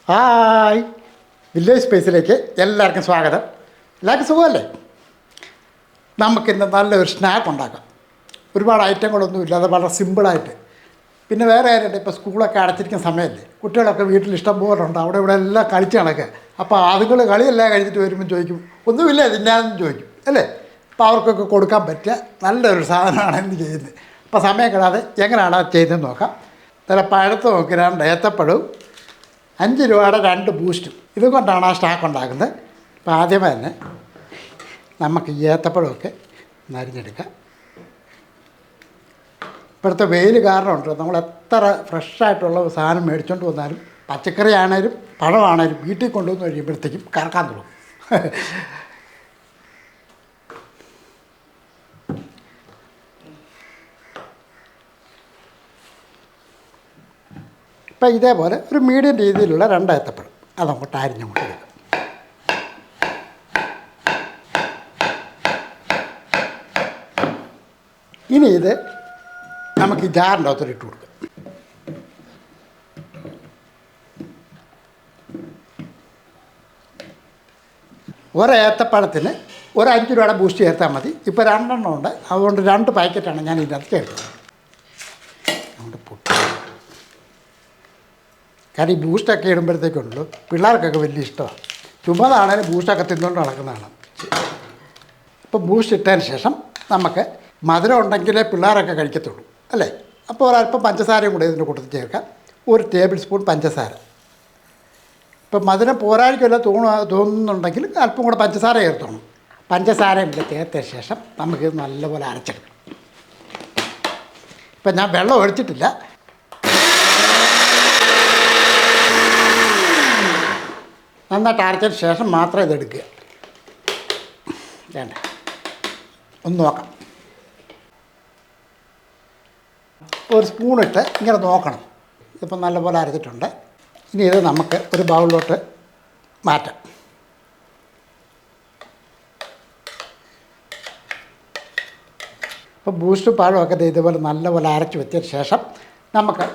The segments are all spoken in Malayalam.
ഹായ്, വില്ലേജ് സ്പേസിലേക്ക് എല്ലാവർക്കും സ്വാഗതം. എല്ലാവർക്കും സുഖമല്ലേ? നമുക്കിന്ന് നല്ലൊരു സ്നാക്ക് ഉണ്ടാക്കാം. ഒരുപാട് ഐറ്റങ്ങളൊന്നും ഇല്ലാതെ വളരെ സിമ്പിളായിട്ട്. പിന്നെ വേറെ കാര്യമുണ്ട്, ഇപ്പോൾ സ്കൂളൊക്കെ അടച്ചിരിക്കുന്ന സമയമല്ലേ, കുട്ടികളൊക്കെ വീട്ടിൽ ഇഷ്ടം പോലെ ഉണ്ട്, അവിടെ ഇവിടെ എല്ലാം കളിച്ച് നടക്കുക. അപ്പോൾ അതുങ്ങൾ കളിയെല്ലാം കഴിഞ്ഞിട്ട് വരുമ്പോൾ ചോദിക്കും, ഒന്നുമില്ല തിന്നാന്ന് ചോദിക്കും അല്ലേ. അപ്പോൾ അവർക്കൊക്കെ കൊടുക്കാൻ പറ്റിയ നല്ലൊരു സാധനമാണ് ഇന്ന് ചെയ്യുന്നത്. അപ്പോൾ സമയം കിടാതെ എങ്ങനെയാണ് അത് ചെയ്തതെന്ന് നോക്കാം. നല്ല പഴുത്ത് നോക്കി 2 ഏത്തപ്പഴവും 5 രൂപയുടെ 2 ബൂസ്റ്റും ഇതുകൊണ്ടാണ് ആ സ്നാക്ക് ഉണ്ടാക്കുന്നത്. അപ്പോൾ ആദ്യമേ തന്നെ നമുക്ക് ഈ ഏത്തപ്പഴമൊക്കെ നരിഞ്ഞെടുക്കാം. ഇപ്പോഴത്തെ വെയിൽ കാരണമുണ്ട്, നമ്മൾ എത്ര ഫ്രഷായിട്ടുള്ള സാധനം മേടിച്ചുകൊണ്ട് വന്നാലും പച്ചക്കറി ആണേലും പഴമാണേലും വീട്ടിൽ കൊണ്ടുവന്ന് കഴിയുമ്പോഴത്തേക്കും കറക്കാൻ തുടങ്ങും. ഇപ്പം ഇതേപോലെ ഒരു മീഡിയം രീതിയിലുള്ള 2 ഏത്തപ്പഴം അതങ്ങോട്ട് അരിഞ്ഞങ്ങോട്ട് എടുക്കും. ഇനി ഇത് നമുക്ക് ഈ ജാറിൻ്റെ അകത്തോട്ട് ഇട്ട് കൊടുക്കും. ഏത്തപ്പഴത്തിന് 5 രൂപയുടെ ബൂസ്റ്റ് ചേർത്താൽ മതി. ഇപ്പോൾ 2 എണ്ണം ഉണ്ട്, അതുകൊണ്ട് 2 പാക്കറ്റാണ് ഞാൻ ഇതിനകത്ത് ചേർക്കുന്നത്. അതുകൊണ്ട് കാരണം ഈ ബൂസ്റ്റൊക്കെ ഇടുമ്പോഴത്തേക്കുണ്ടല്ലോ പിള്ളേർക്കൊക്കെ വലിയ ഇഷ്ടമാണ്. ചുമതാണേലും ബൂസ്റ്റൊക്കെ തിന്നുകൊണ്ട് നടക്കുന്നതാണ്. അപ്പോൾ ബൂസ്റ്റ് ഇട്ടതിന് ശേഷം നമുക്ക് മധുരം ഉണ്ടെങ്കിലേ പിള്ളേരൊക്കെ കഴിക്കത്തുള്ളൂ അല്ലേ. അപ്പോൾ ഒരല്പം പഞ്ചസാരയും കൂടെ ഇതിൻ്റെ കൂട്ടത്തിൽ ചേർക്കാം. 1 ടേബിൾ സ്പൂൺ പഞ്ചസാര. ഇപ്പം മധുരം പോരായിരിക്കുമല്ലോ തോന്നുന്നുണ്ടെങ്കിൽ അല്പം കൂടെ പഞ്ചസാര ചേർത്തോണം. പഞ്ചസാരയും കൂടെ ചേർത്തതിന് ശേഷം നമുക്കിത് നല്ലപോലെ അരച്ചെടുക്കണം. ഇപ്പം ഞാൻ വെള്ളം ഒഴിച്ചിട്ടില്ല. നന്നായിട്ട് അരച്ചതിന് ശേഷം മാത്രം ഇതെടുക്കുക. വേണ്ട, ഒന്ന് നോക്കാം. 1 സ്പൂണിട്ട് ഇങ്ങനെ നോക്കണം. ഇതിപ്പോൾ നല്ലപോലെ അരച്ചിട്ടുണ്ട്. ഇനി ഇത് നമുക്ക് ഒരു ബൗളിലോട്ട് മാറ്റാം. അപ്പോൾ ബൂസ്റ്റ് പഴമൊക്കെ ഇതുപോലെ നല്ലപോലെ അരച്ച് വെച്ചതിന് ശേഷം നമുക്ക്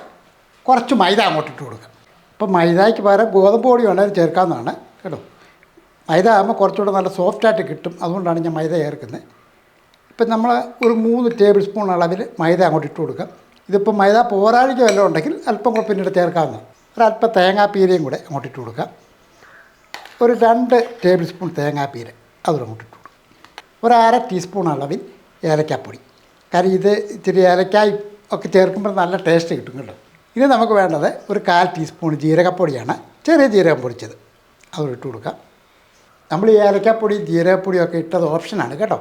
കുറച്ച് മൈദ അങ്ങോട്ട് ഇട്ട് കൊടുക്കാം. അപ്പോൾ മൈദയ്ക്ക് പകരം ഗോതമ്പ് പൊടി വേണമെങ്കിൽ ചേർക്കാവുന്നതാണ് കേട്ടോ. മൈദ ആകുമ്പോൾ കുറച്ചുകൂടെ നല്ല സോഫ്റ്റായിട്ട് കിട്ടും, അതുകൊണ്ടാണ് ഞാൻ മൈദ ചേർക്കുന്നത്. ഇപ്പം നമ്മൾ ഒരു 3 ടേബിൾ സ്പൂൺ അളവിൽ മൈദ അങ്ങോട്ട് ഇട്ട് കൊടുക്കാം. ഇതിപ്പോൾ മൈദ പോരാഴിക വല്ലതും ഉണ്ടെങ്കിൽ അല്പം കൂടെ പിന്നീട് ചേർക്കാവുന്നതാണ്. ഒരല്പം തേങ്ങാപ്പീരയും കൂടെ അങ്ങോട്ട് ഇട്ട് കൊടുക്കാം. ഒരു 2 ടേബിൾ സ്പൂൺ തേങ്ങാപ്പീര അതും അങ്ങോട്ട് ഇട്ട് കൊടുക്കും. 1/2 ടീസ്പൂൺ അളവിൽ ഏലക്കാപ്പൊടി. കാരണം ഇത് ഇച്ചിരി ഏലക്കായ് ഒക്കെ ചേർക്കുമ്പോൾ നല്ല ടേസ്റ്റ് കിട്ടും കേട്ടോ. ഇനി നമുക്ക് വേണ്ടത് ഒരു 1/4 ടീസ്പൂൺ ജീരകപ്പൊടിയാണ്, ചെറിയ ജീരകം പൊടിച്ചത്, അതും ഇട്ട് കൊടുക്കാം. നമ്മൾ ഈ ഏലക്കാപ്പൊടി ജീരകപ്പൊടിയും ഒക്കെ ഇട്ടത് ഓപ്ഷനാണ് കേട്ടോ.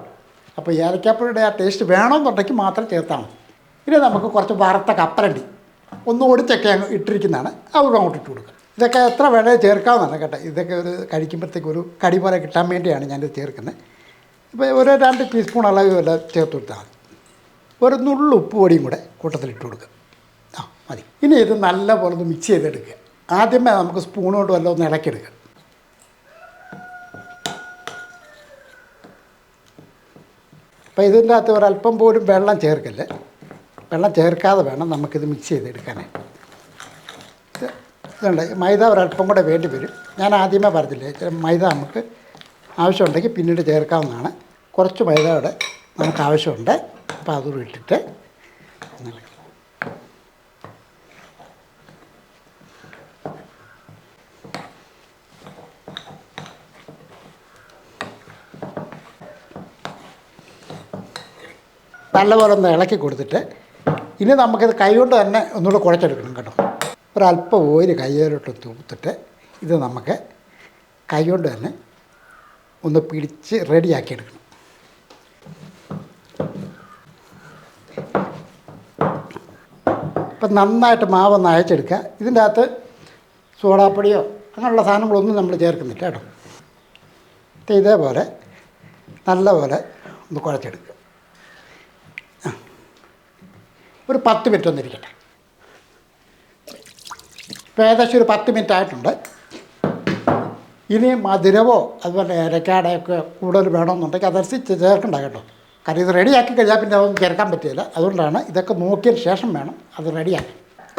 അപ്പോൾ ഏലക്കാപ്പൊടിയുടെ ആ ടേസ്റ്റ് വേണമെന്നുണ്ടെങ്കിൽ മാത്രം ചേർത്താൽ മതി. ഇനി നമുക്ക് കുറച്ച് വറുത്ത കപ്പലണ്ടി ഒന്ന് ഒടിച്ചൊക്കെ അങ്ങ് ഇട്ടിരിക്കുന്നതാണ്, അതും അങ്ങോട്ട് ഇട്ട് കൊടുക്കുക. ഇതൊക്കെ എത്ര വേണേൽ ചേർക്കാവുന്നതാണ് കേട്ടോ. ഇതൊക്കെ ഒരു കഴിക്കുമ്പോഴത്തേക്ക് ഒരു കടി പോലെ കിട്ടാൻ വേണ്ടിയാണ് ഞാനിത് ചേർക്കുന്നത്. ഇപ്പോൾ ഒരു 2 ടീസ്പൂൺ അളവ് വല്ല ചേർത്ത് കൊടുത്താൽ മതി. ഒരു നുള്ളു ഉപ്പ് പൊടിയും കൂടെ കൂട്ടത്തിലിട്ട് കൊടുക്കുക. മതി. ഇനി ഇത് നല്ലപോലെ ഒന്ന് മിക്സ് ചെയ്തെടുക്കുക. ആദ്യമേ നമുക്ക് സ്പൂൺ കൊണ്ട് വല്ലതും ഒന്ന് ഇളക്കിയെടുക്കുക. അപ്പോൾ ഇതിൻ്റെ അകത്ത് ഒരല്പം പോലും വെള്ളം ചേർക്കല്ലേ. വെള്ളം ചേർക്കാതെ വേണം നമുക്കിത് മിക്സ് ചെയ്തെടുക്കാനായിട്ട്. ഇതുണ്ട്, മൈദ ഒരല്പം കൂടെ വേണ്ടി വരും. ഞാൻ ആദ്യമേ പറഞ്ഞില്ലേ, മൈദ നമുക്ക് ആവശ്യമുണ്ടെങ്കിൽ പിന്നീട് ചേർക്കാവുന്നതാണ്. കുറച്ച് മൈദ കൂടെ നമുക്ക് ആവശ്യമുണ്ട്. അപ്പോൾ അതുകൂടി ഇട്ടിട്ട് നല്ലപോലെ ഒന്ന് ഇളക്കി കൊടുത്തിട്ട് ഇനി നമുക്കിത് കൈകൊണ്ട് തന്നെ ഒന്നുകൂടെ കുഴച്ചെടുക്കണം കേട്ടോ. ഒരല്പം ഓയിൽ കയ്യിലോട്ട് തൂത്തിട്ട് ഇത് നമുക്ക് കൈകൊണ്ട് തന്നെ ഒന്ന് പിടിച്ച് റെഡിയാക്കിയെടുക്കണം. ഇപ്പം നന്നായിട്ട് മാവൊന്ന് അയച്ചെടുക്കുക. ഇതിൻ്റെ അകത്ത് സോഡാപ്പൊടിയോ അങ്ങനെയുള്ള സാധനങ്ങളൊന്നും നമ്മൾ ചേർക്കുന്നില്ല കേട്ടോ. ഇതേപോലെ നല്ലപോലെ ഒന്ന് കുഴച്ചെടുക്കുക. ഒരു 10 മിനിറ്റ് ഒന്നിരിക്കട്ടെ. ഇപ്പോൾ ഏകദേശം ഒരു 10 മിനിറ്റ് ആയിട്ടുണ്ട്. ഇനി മധുരവോ അതുപോലെ ഏലക്കാടയൊക്കെ കൂടുതൽ വേണമെന്നുണ്ടെങ്കിൽ അതനുസരിച്ച് ചേർക്കണ്ട കേട്ടോ. കാരണം ഇത് റെഡിയാക്കി കഴിഞ്ഞാൽ പിന്നെ അതൊന്നും ചേർക്കാൻ പറ്റില്ല. അതുകൊണ്ടാണ് ഇതൊക്കെ നോക്കിയതിന് ശേഷം വേണം അത് റെഡിയാക്കി.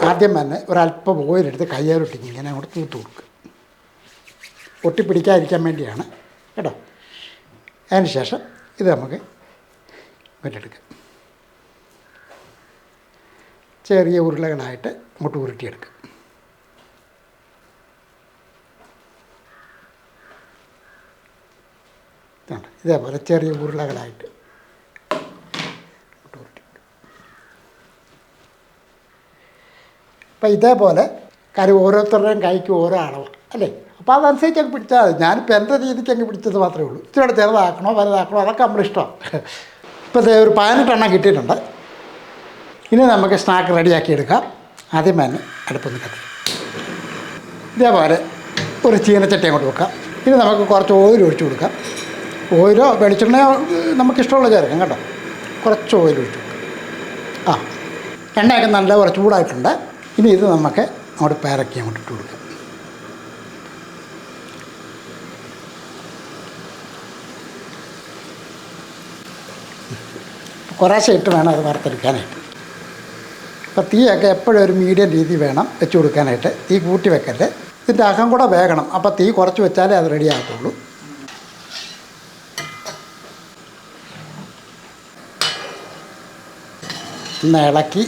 ആദ്യം തന്നെ ഒരല്പം ഓയിലെടുത്ത് കയ്യിലോട്ട് ഇങ്ങനെ അങ്ങോട്ട് തൂത്ത് കൊടുക്കുക. ഒട്ടിപ്പിടിക്കാതിരിക്കാൻ വേണ്ടിയാണ് കേട്ടോ. അതിന് ശേഷം ഇത് നമുക്ക് വെച്ചെടുക്കാം. ചെറിയ ഉരുളകളായിട്ട് അങ്ങോട്ട് ഉരുട്ടിയെടുക്കാം. ഇതേപോലെ ചെറിയ ഉരുളകളായിട്ട് അപ്പം ഇതേപോലെ കാര്യം ഓരോരുത്തരുടെയും കൈക്ക് ഓരോ അളവാണ് അല്ലേ. അപ്പോൾ അതനുസരിച്ച് അങ്ങ് പിടിച്ചാൽ മതി. ഞാനിപ്പോൾ എൻ്റെ രീതിക്ക് അങ്ങ് പിടിച്ചത് മാത്രമേ ഉള്ളൂ. ഇച്ചിരി ചെറുതാക്കണോ വലുതാക്കണോ അതൊക്കെ നമ്മളിഷ്ടമാണ്. ഇപ്പോൾ ഇതേ ഒരു 18 എണ്ണം കിട്ടിയിട്ടുണ്ട്. ഇനി നമുക്ക് സ്നാക്ക് റെഡിയാക്കി എടുക്കാം. ആദ്യം തന്നെ അടുപ്പൊന്ന് കത്തിക്കാം. ഇതേപോലെ ഒരു ചീനച്ചട്ടി അങ്ങോട്ട് വെക്കാം. ഇനി നമുക്ക് കുറച്ച് ഓയിൽ ഒഴിച്ച് കൊടുക്കാം. ഓയിലോ വെളിച്ചെണ്ണയോ നമുക്കിഷ്ടമുള്ള ചേർക്കാം കേട്ടോ. കുറച്ച് ഓയിൽ ഒഴിച്ച് കൊടുക്കാം. എണ്ണയൊക്കെ നല്ല ചൂടായിട്ടുണ്ട്. ഇനി ഇത് നമുക്ക് അങ്ങോട്ട് പേരക്കി അങ്ങോട്ട് ഇട്ട് കൊടുക്കാം. കുറേശ്ശെ ഇട്ട് വേണം അത് വറുത്തെടുക്കാനായിട്ട്. അപ്പോൾ തീയൊക്കെ എപ്പോഴും ഒരു മീഡിയം രീതി വേണം വെച്ച് കൊടുക്കാനായിട്ട്. തീ കൂട്ടി വെക്കരുത്. ഇതിൻ്റെ അകം കൂടെ വേകണം. അപ്പോൾ തീ കുറച്ച് വെച്ചാലേ അത് റെഡി ആകത്തുള്ളൂ. ഒന്ന് ഇളക്കി.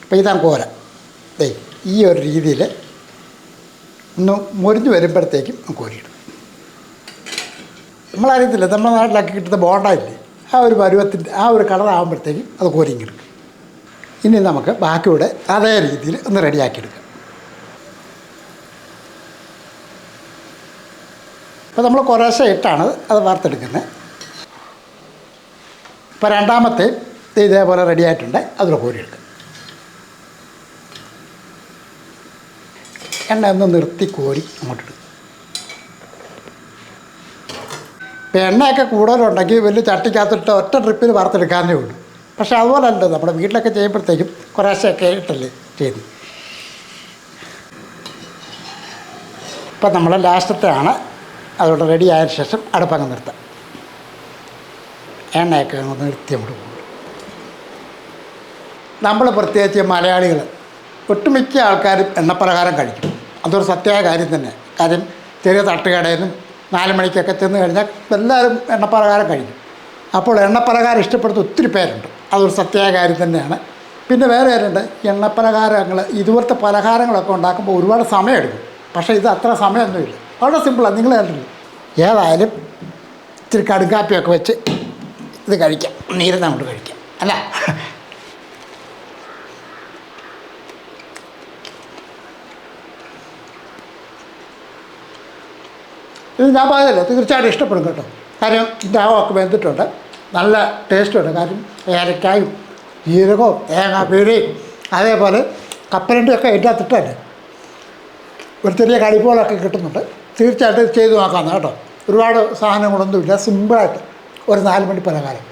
അപ്പോൾ ഇതാണ് കോര. ഈ ഒരു രീതിയിൽ ഒന്ന് മുരിഞ്ഞ് വരുമ്പോഴത്തേക്കും കോരിയിടും. നമ്മളറിയത്തില്ല, നമ്മുടെ നാട്ടിലൊക്കെ കിട്ടുന്ന ബോണ്ടയില്ലേ, ആ ഒരു പരുവത്തിൻ്റെ ആ ഒരു കളറാകുമ്പോഴത്തേക്കും അത് കോരിങ്ങിടും. ഇനി നമുക്ക് ബാക്കിയുടെ അതേ രീതിയിൽ ഒന്ന് റെഡിയാക്കിയെടുക്കാം. അപ്പോൾ നമ്മൾ കുറേശ്ശെ ഇട്ടാണ് അത് വറുത്തെടുക്കുന്നത്. ഇപ്പോൾ രണ്ടാമത്തെ ഇതേപോലെ റെഡിയായിട്ടുണ്ട്. അതിൽ കോരിയെടുക്കാം. എണ്ണ ഒന്ന് നിർത്തി കോരി അങ്ങോട്ടിടും. ഇപ്പോൾ എണ്ണയൊക്കെ കൂടുതലുണ്ടെങ്കിൽ വലിയ ചട്ടിക്കകത്തിട്ട് ഒറ്റ ട്രിപ്പിൽ വറുത്തെടുക്കാനേ ഉള്ളൂ. പക്ഷേ അതുപോലല്ലോ നമ്മുടെ വീട്ടിലൊക്കെ ചെയ്യുമ്പോഴത്തേക്കും കുറേശ്ശെയൊക്കെ ഇട്ടല്ലേ ചെയ്യുന്നത്. ഇപ്പം നമ്മൾ ലാസ്റ്റത്തെയാണ്. അതുകൊണ്ട് റെഡി ആയതിനു ശേഷം അടുപ്പങ്ങ് നിർത്താം. എണ്ണയൊക്കെ അങ്ങ് നിർത്തി അങ്ങോട്ട് പോകും. നമ്മൾ പ്രത്യേകിച്ച് മലയാളികൾ ഒട്ടുമിക്ക ആൾക്കാരും എണ്ണപ്പലഹാരം കഴിക്കും. അതൊരു സത്യമായ കാര്യം തന്നെ. കാര്യം ചെറിയ തട്ടുകടയിലും 4 മണിക്കൊക്കെ ചെന്ന് കഴിഞ്ഞാൽ എല്ലാവരും എണ്ണപ്പലഹാരം കഴിക്കും. അപ്പോൾ എണ്ണപ്പലഹാരം ഇഷ്ടപ്പെടുന്ന ഒത്തിരി പേരുണ്ട്. അതൊരു സത്യമായ കാര്യം തന്നെയാണ്. പിന്നെ വേറെ കാര്യമുണ്ട്, എണ്ണപ്പലഹാരങ്ങൾ ഇതുപോലത്തെ പലഹാരങ്ങളൊക്കെ ഉണ്ടാക്കുമ്പോൾ ഒരുപാട് സമയമെടുക്കും. പക്ഷേ ഇത് അത്ര സമയമൊന്നുമില്ല. വളരെ സിമ്പിളാണ്. നിങ്ങൾ കണ്ടില്ല. ഏതായാലും ഇച്ചിരി കടുങ്കാപ്പിയൊക്കെ വെച്ച് ഇത് കഴിക്കാം. നീരുന്ന കൊണ്ട് കഴിക്കാം അല്ല. ഇത് ഞാൻ പറഞ്ഞല്ലോ, തീർച്ചയായിട്ടും ഇഷ്ടപ്പെടും കേട്ടോ. കാര്യം ഇതിൻ്റെ ആവൊക്കെ വെന്തിട്ടുണ്ട്, നല്ല ടേസ്റ്റുണ്ട്. കാര്യം ഏലക്കായും ജീരകവും തേങ്ങാപ്പീരയും അതേപോലെ കപ്പലണ്ടിയൊക്കെ ഇതിനകത്തിട്ടല്ലേ ഒരു ചെറിയ കടിപ്പോളൊക്കെ കിട്ടുന്നുണ്ട്. തീർച്ചയായിട്ടും ചെയ്ത് നോക്കാമെന്ന് കേട്ടോ. ഒരുപാട് സാധനങ്ങളൊന്നുമില്ല, സിമ്പിളായിട്ട് ഒരു 4 മണി പലഹാരം.